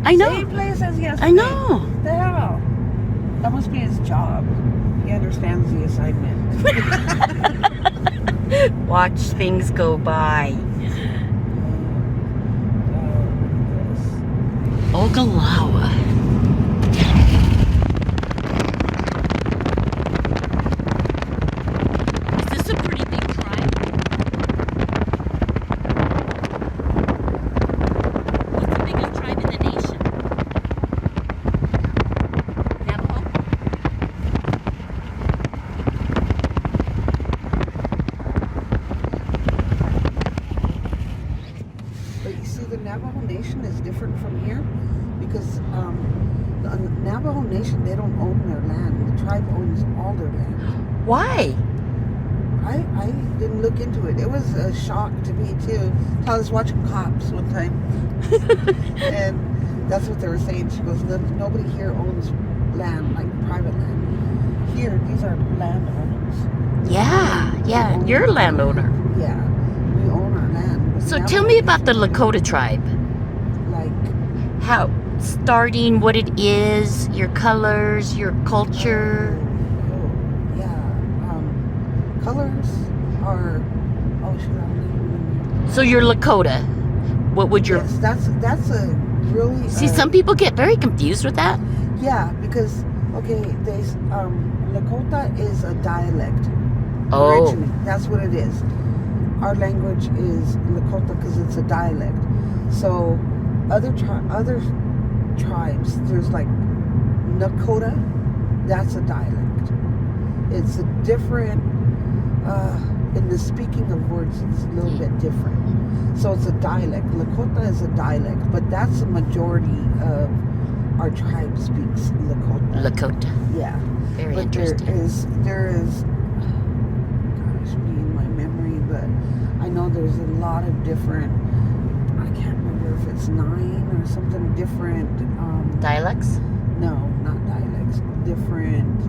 I know. Same place as yesterday. I know. The hell? That must be his job. He understands the assignment. Watch things go by. Ogallala. Is this a pretty big tribe? What's the biggest tribe in the nation? Navajo? But you see, the Navajo Nation is different from here because the Navajo Nation, they don't own their land. The tribe owns all their land. Why? I didn't look into it. It was a shock to me too. I was watching Cops one time, and that's what they were saying. She goes, nobody here owns land, like private land. Here, these are landowners. Yeah, you're a landowner. Yeah, we own our land. But So Navajo tell me about the Nation, Lakota tribe. like, How, starting, what it is, your colors, your culture. Colors are, oh shoot, I don't even remember. So you're Lakota. What would your... Yes, that's a really... See, some people get very confused with that. Yeah, because, okay, Lakota is a dialect. Oh. Originally, that's what it is. Our language is Lakota because it's a dialect. So, other tribes, there's like Nakota, that's a dialect. It's a different... in the speaking of words, it's a little bit different. So it's a dialect. Lakota is a dialect, but that's the majority of our tribe speaks Lakota. Lakota. Yeah. Very But interesting. there is, gosh, me and my memory, but I know there's a lot of different, I can't remember if it's 9 or something different. Dialects? No, not dialects. Different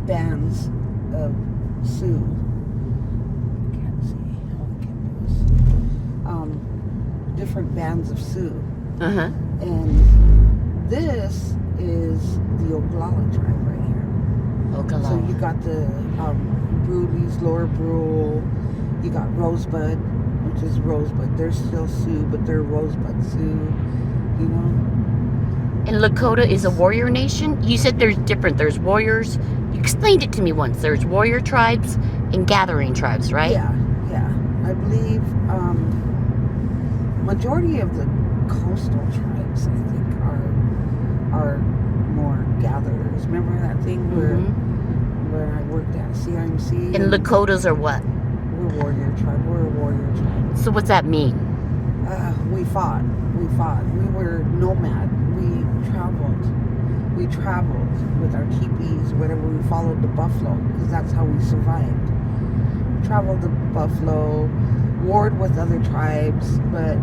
bands of Sioux. I can't see. All I can do is different bands of Sioux. Uh-huh. And this is the Oglala tribe right here. Ogallala. So you got the Brewleys, Lower Brule. You got Rosebud, which is Rosebud. They're still Sioux, but they're Rosebud Sioux. You know? And Lakota is a warrior nation? You said there's different. There's warriors. You explained it to me once. There's warrior tribes and gathering tribes, right? Yeah. I believe majority of the coastal tribes, I think, are more gatherers. Remember that thing where I worked at CIMC? And Lakotas are what? We're a warrior tribe. We're a warrior tribe. So what's that mean? We fought. We were nomad. We traveled with our teepees, whatever. We followed the buffalo because that's how we survived. Traveled the buffalo, warred with other tribes, but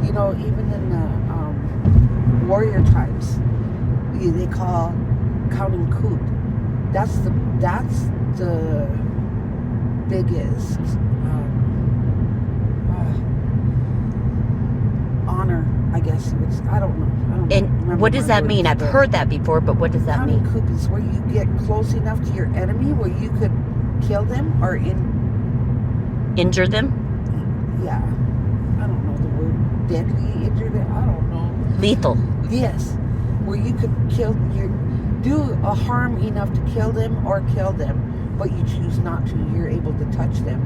you know, even in the warrior tribes, they call counting coop. That's the biggest honor, I guess. I don't know. And what does that mean? I've heard that before, but what does that mean? Counting coop is where you get close enough to your enemy where you could kill them or Injure them? Yeah. I don't know the word. Deadly, injure them. I don't know. Lethal. Yes. Where you could do a harm enough to kill them or kill them, but you choose not to. You're able to touch them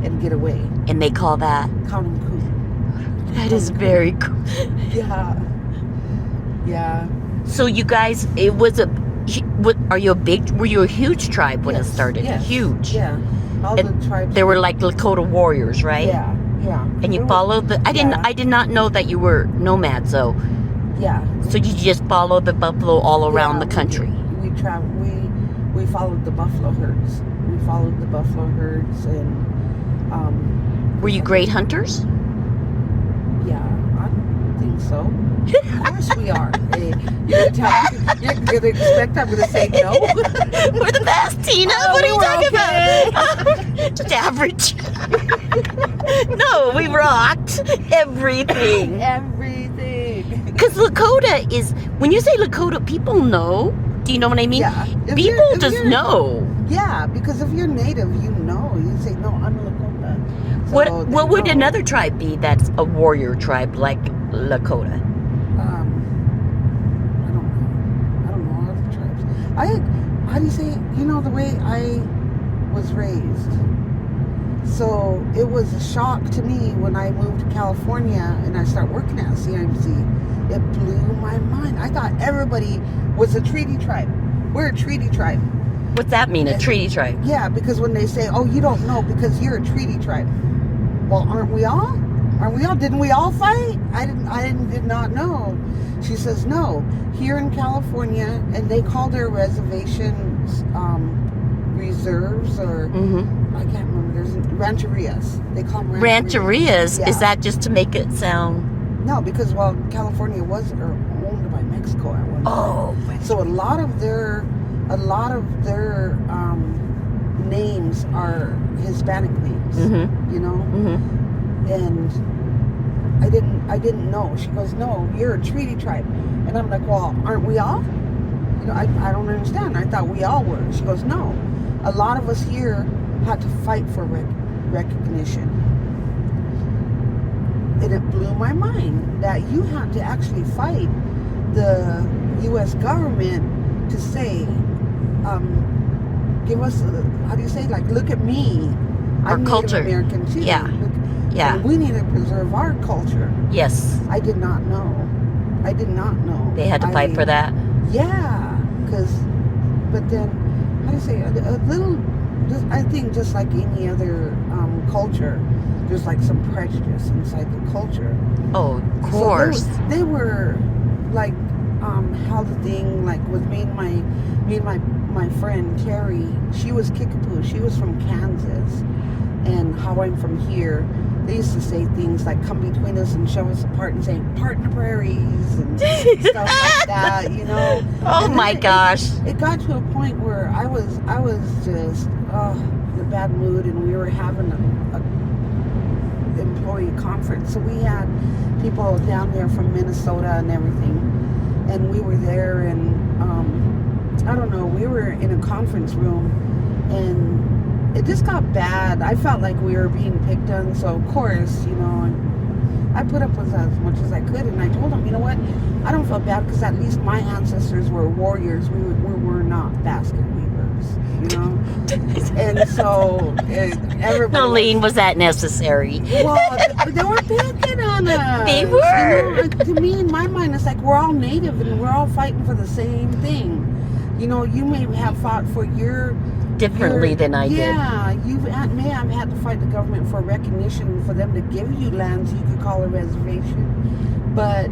and get away. And they call that? Counting coop. That is very cool. Yeah. So you guys, were you a huge tribe when it started? Yes. Huge. Yeah. All the tribes. They were like Lakota warriors, right? Yeah. And you followed I did not know that you were nomads though. Yeah. So you just followed the buffalo all around the country. We traveled. We followed the buffalo herds. And were you great hunters? Yeah, I think so. Of course we are. Hey, you're gonna expect I'm gonna say no? We're the best, Tina. What are you talking about? Just average. No, we rocked everything. Everything. Because Lakota is, when you say Lakota, people know. Do you know what I mean? Yeah. People just know. Yeah, because if you're native, you know. You say, no, I'm a Lakota. So What would know. another tribe be that's a warrior tribe like Lakota? I don't know other tribes. How do you say, the way I was raised. So it was a shock to me when I moved to California and I started working at CIMC. It blew my mind. I thought everybody was a treaty tribe. We're a treaty tribe. What's that mean, a treaty tribe? Yeah, because when they say, oh, you don't know because you're a treaty tribe. Well, aren't we all? Aren't we all? Didn't we all fight? I did not know. She says, no. Here in California, and they call their reservations reserves or I can't remember. There's rancherias. They call them Rancherias? Yeah. Is that just to make it sound? No, because California was owned by Mexico at one time. Oh, so a lot of their names are Hispanic names. And I didn't know. She goes, no, you're a treaty tribe, and I'm like, well, aren't we all? I don't understand. I thought we all were. She goes, no, a lot of us here had to fight for recognition. And it blew my mind that you had to actually fight the U.S. government to say, give us, how do you say, like, look at me. Our I'm culture. Native American too. Yeah. Yeah. And we need to preserve our culture. Yes. I did not know. They had to fight for that? Yeah. But then, how do you say, a little, I think just like any other culture, there's like some prejudice inside the culture. Oh, of course. So they were like, how the thing, like with me and my friend Terry, she was Kickapoo. She was from Kansas. And how I'm from here, they used to say things like come between us and shove us apart and say part in the prairies and stuff like that, Oh and my gosh. It got to a point where I was just in a bad mood, and we were having a employee conference. So we had people down there from Minnesota and everything, and we were there, and I don't know, we were in a conference room, and it just got bad. I felt like we were being picked on, so of course, I put up with as much as I could, and I told them, you know what, I don't feel bad because at least my ancestors were warriors. We were not basket weavers, and so everybody. Nolean, was that necessary? Well, they were picking on us. They were. To me, in my mind, it's like we're all native and we're all fighting for the same thing. You may have fought for differently than I did. Yeah, you may have had to fight the government for recognition for them to give you lands you could call a reservation. But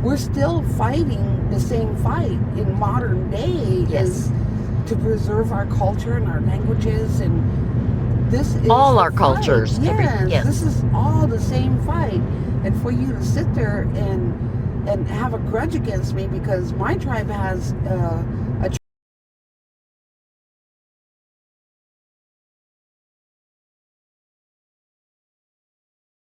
we're still fighting the same fight in modern day. Yes. To preserve our culture and our languages, and this is all our fight. cultures. Yes, this is all the same fight. And for you to sit there and have a grudge against me because my tribe has